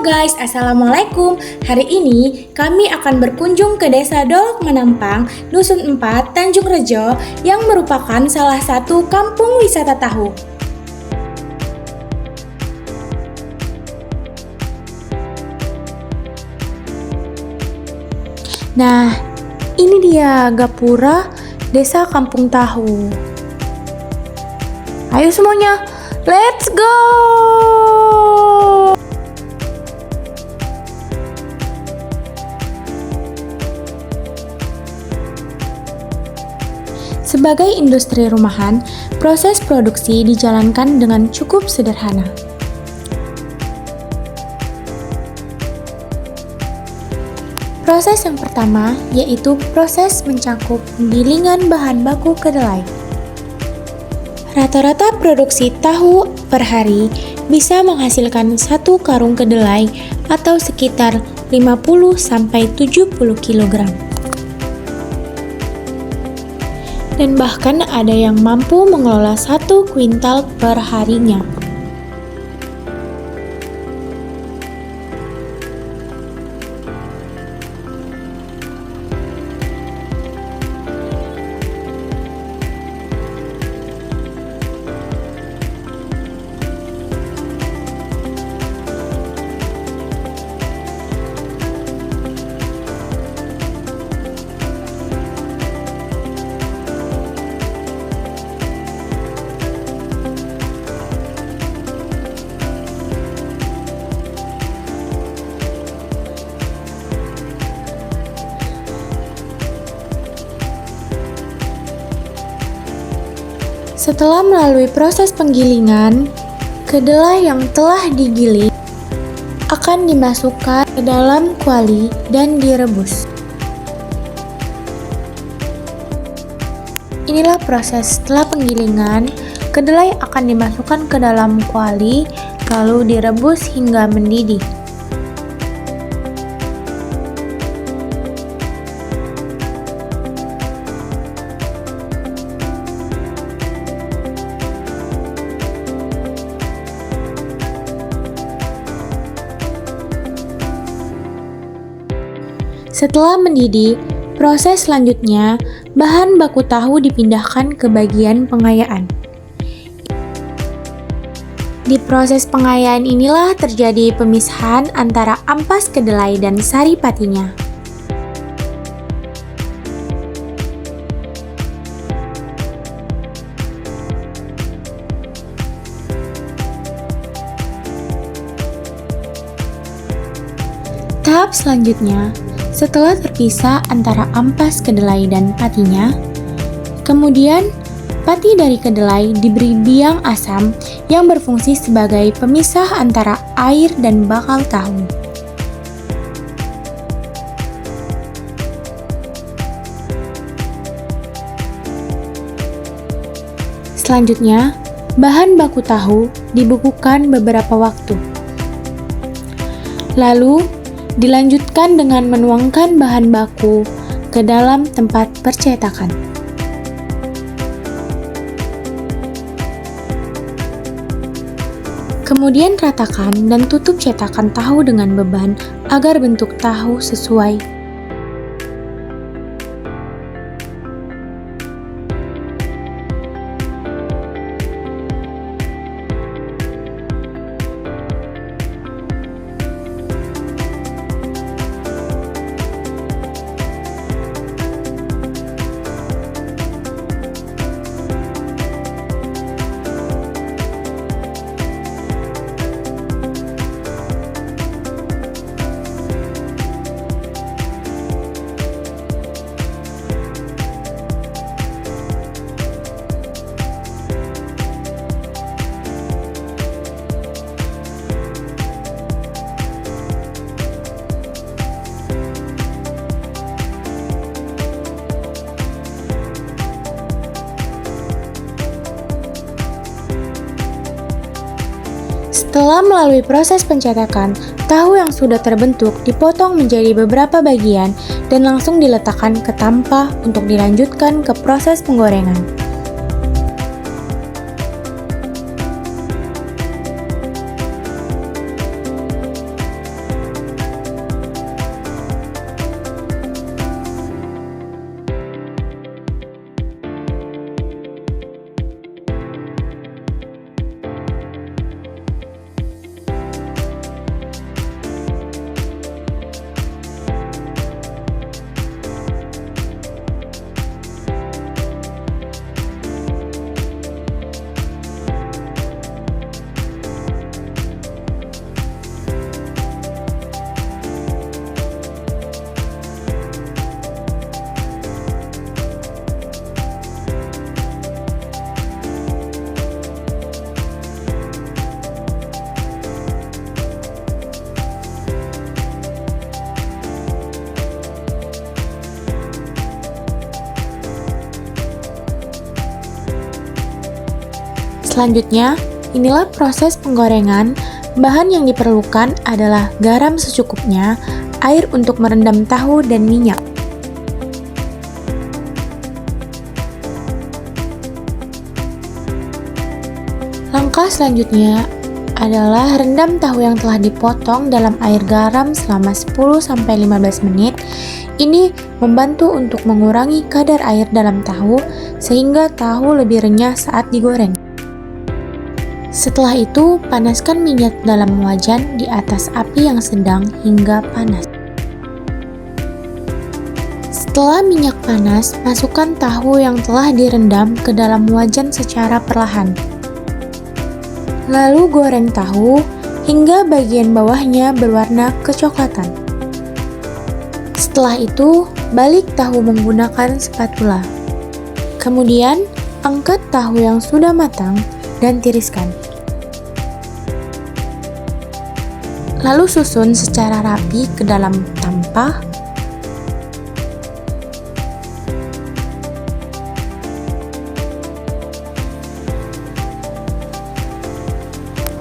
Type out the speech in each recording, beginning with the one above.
Halo guys, Assalamualaikum. Hari ini kami akan berkunjung ke Desa Dolok Menampang, Dusun 4, Tanjung Rejo, yang merupakan salah satu kampung wisata tahu. Nah, ini dia Gapura Desa Kampung Tahu. Ayo semuanya, let's go! Sebagai industri rumahan, proses produksi dijalankan dengan cukup sederhana. Proses yang pertama yaitu proses mencangkup penggilingan bahan baku kedelai. Rata-rata produksi tahu per hari bisa menghasilkan 1 karung kedelai atau sekitar 50-70 kg. Dan bahkan ada yang mampu mengelola 1 kuintal per harinya. Setelah melalui proses penggilingan, kedelai yang telah digiling akan dimasukkan ke dalam kuali dan direbus. Inilah proses setelah penggilingan, kedelai akan dimasukkan ke dalam kuali lalu direbus hingga mendidih. Setelah mendidih, proses selanjutnya, bahan baku tahu dipindahkan ke bagian pengayaan. Di proses pengayaan inilah terjadi pemisahan antara ampas kedelai dan sari patinya. Tahap selanjutnya, setelah terpisah antara ampas kedelai dan patinya, kemudian pati dari kedelai diberi biang asam yang berfungsi sebagai pemisah antara air dan bakal tahu. Selanjutnya, bahan baku tahu dibekukan beberapa waktu. Lalu, dilanjutkan dengan menuangkan bahan baku ke dalam tempat percetakan. Kemudian ratakan dan tutup cetakan tahu dengan beban agar bentuk tahu sesuai. Setelah melalui proses pencetakan, tahu yang sudah terbentuk dipotong menjadi beberapa bagian dan langsung diletakkan ke tampah untuk dilanjutkan ke proses penggorengan. Selanjutnya, inilah proses penggorengan. Bahan yang diperlukan adalah garam secukupnya, air untuk merendam tahu dan minyak. Langkah selanjutnya adalah rendam tahu yang telah dipotong dalam air garam selama 10-15 menit. Ini membantu untuk mengurangi kadar air dalam tahu sehingga tahu lebih renyah saat digoreng. Setelah itu, panaskan minyak dalam wajan di atas api yang sedang hingga panas. Setelah minyak panas, masukkan tahu yang telah direndam ke dalam wajan secara perlahan. Lalu goreng tahu hingga bagian bawahnya berwarna kecoklatan. Setelah itu, balik tahu menggunakan spatula. Kemudian, angkat tahu yang sudah matang dan tiriskan. Lalu susun secara rapi ke dalam tampah.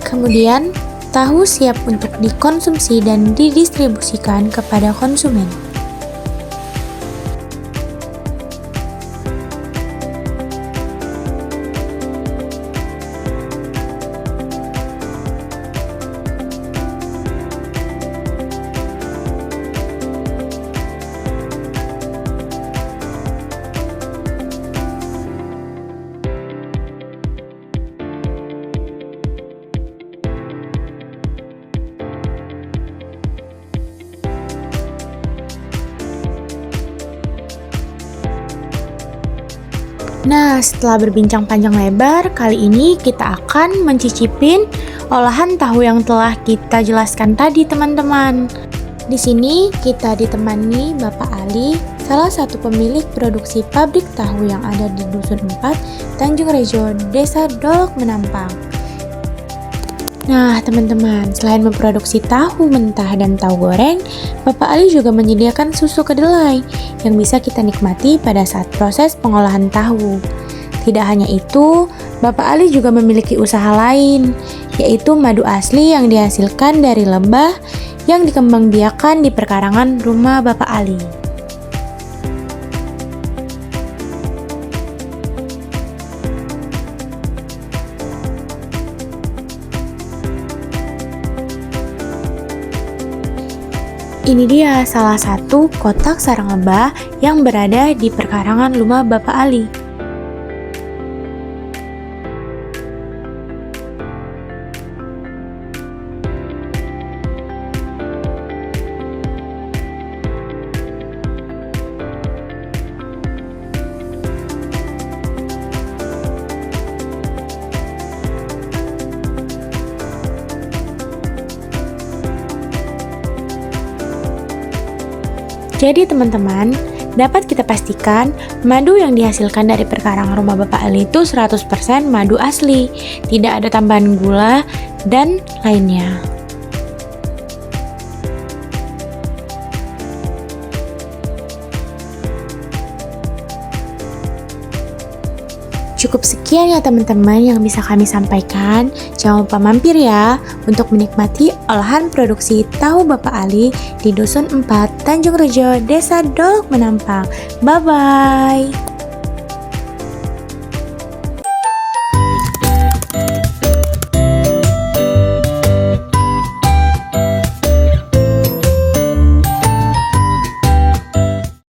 Kemudian, tahu siap untuk dikonsumsi dan didistribusikan kepada konsumen. Nah, setelah berbincang panjang lebar, kali ini kita akan mencicipin olahan tahu yang telah kita jelaskan tadi, teman-teman. Di sini kita ditemani Bapak Ali, salah satu pemilik produksi pabrik tahu yang ada di Dusun 4, Tanjung Rejo, Desa Dolok Menampang. Nah, teman-teman, selain memproduksi tahu mentah dan tahu goreng, Bapak Ali juga menyediakan susu kedelai yang bisa kita nikmati pada saat proses pengolahan tahu. Tidak hanya itu, Bapak Ali juga memiliki usaha lain, yaitu madu asli yang dihasilkan dari lebah yang dikembangbiakan di perkarangan rumah Bapak Ali. Ini dia salah satu kotak sarang lebah yang berada di perkarangan rumah Bapak Ali. Jadi teman-teman, dapat kita pastikan madu yang dihasilkan dari perkarangan rumah Bapak Ali itu 100% madu asli, tidak ada tambahan gula dan lainnya. Cukup sekian ya teman-teman yang bisa kami sampaikan. Jangan lupa mampir ya untuk menikmati olahan produksi tahu Bapak Ali di Dusun 4, Tanjung Rejo, Desa Dolok Menampang. Bye-bye.